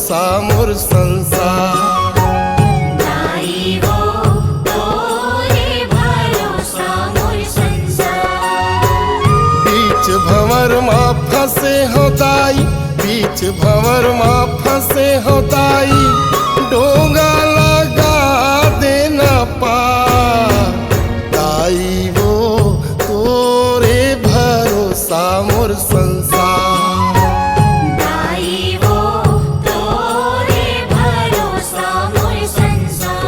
भरोसा मोर संसार। दाई वो तोरे भरोसा मोर संसार। बीच भंवर माँ फंसे हो दाई, बीच भंवर माँ फंसे हो दाई, डोंगा लगा देना पार। दाई वो तोरे भरोसा मोर संसार। दाई वो तोरे भरोसा मोर संसार।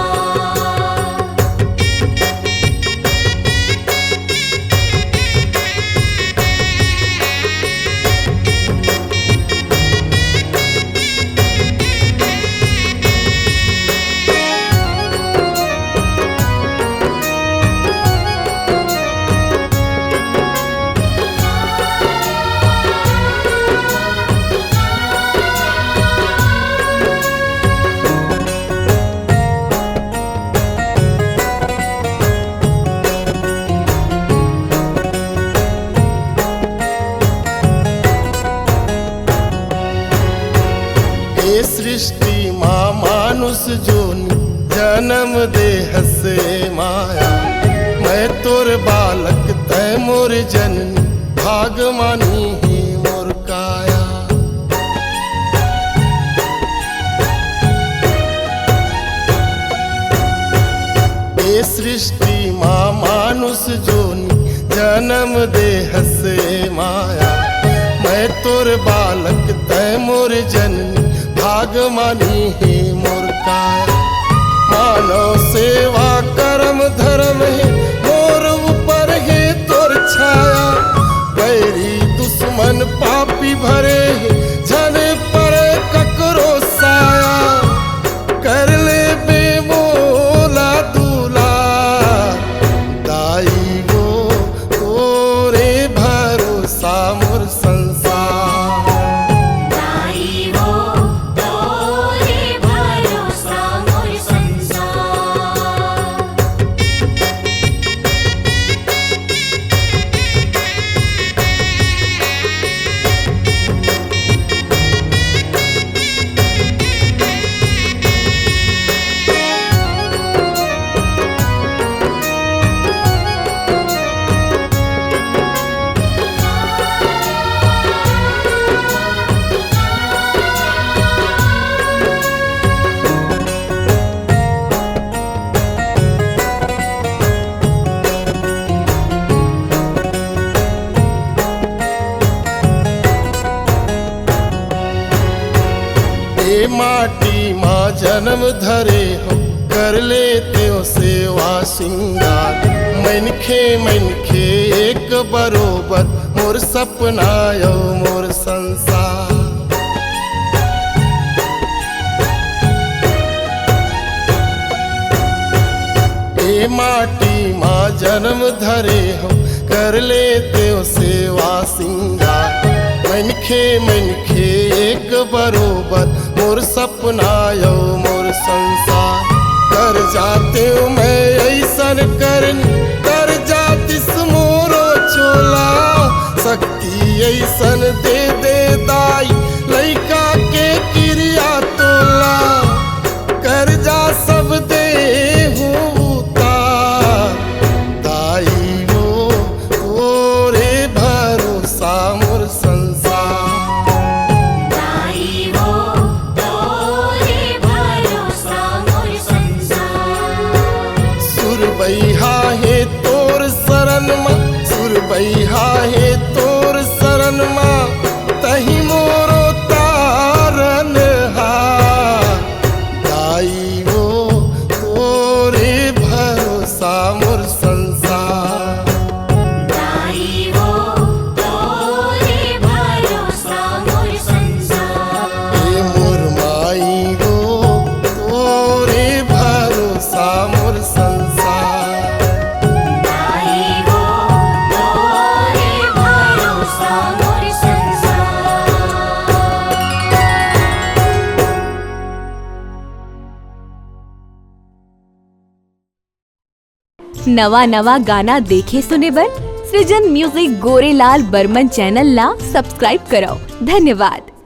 ये सृष्टि माँ मानुष जोनि जन्म दे हसे माया। मैं तोर बालक तय मोर जननी, भाग मानी ही मोर काया। ये सृष्टि माँ मानुष जोनि जन्म दे हसे माया। मैं तोर बालक तय मोर जननी, भाग मानी ही मोर काया। मानव सेवा कर्म धर्म है मोर ऊपर है तोर छाया। बैरी दुश्मन पापी भरे है झन पर ककरो साया। कर ले बेमोला दूला, दाई वो तोरे भरोसा मोर संसार। दाई वो तोरे भरोसा मोर संसार। ये माटी माँ जन्म धरे हो, कर लेते हो सेवा सिंगार। मनखे मनखे एक बरोबर, मोर सपना यो मोर संसार। ये माटी माँ जन्म धरे हो, कर लेते हो सेवा सिंगार। मनखे मनखे एक बरोबर, मोर सपना यो मोर संसार। कर जाते हो मैं ऐसन करनी, कर जातिस मोरो चोला। शक्ति ऐसन दे दे दाई, लइका के क्रिया तोला। कर जा सब दे हूँ उतार, दाई वो तोरे भरोसा मोर संसार। दाई वो तोरे भरोसा मोर संसार। सुरबैहा है तोर शरण माँ, सुरबैहा है तोर शरण माँ, तही मोरो तारन हार। दाई वो तोरे भरोसा मोर संसार। दाई वो तोरे भरोसा मोर संसार। ए मोर माई वो तोरे भरोसा मोर संसार। दाई वो तोरे भरोसा मोर संसार। नवा नवा गाना देखे सुने बर सृजन म्यूजिक गोरेलाल बर्मन चैनल ला सब्सक्राइब करो। धन्यवाद।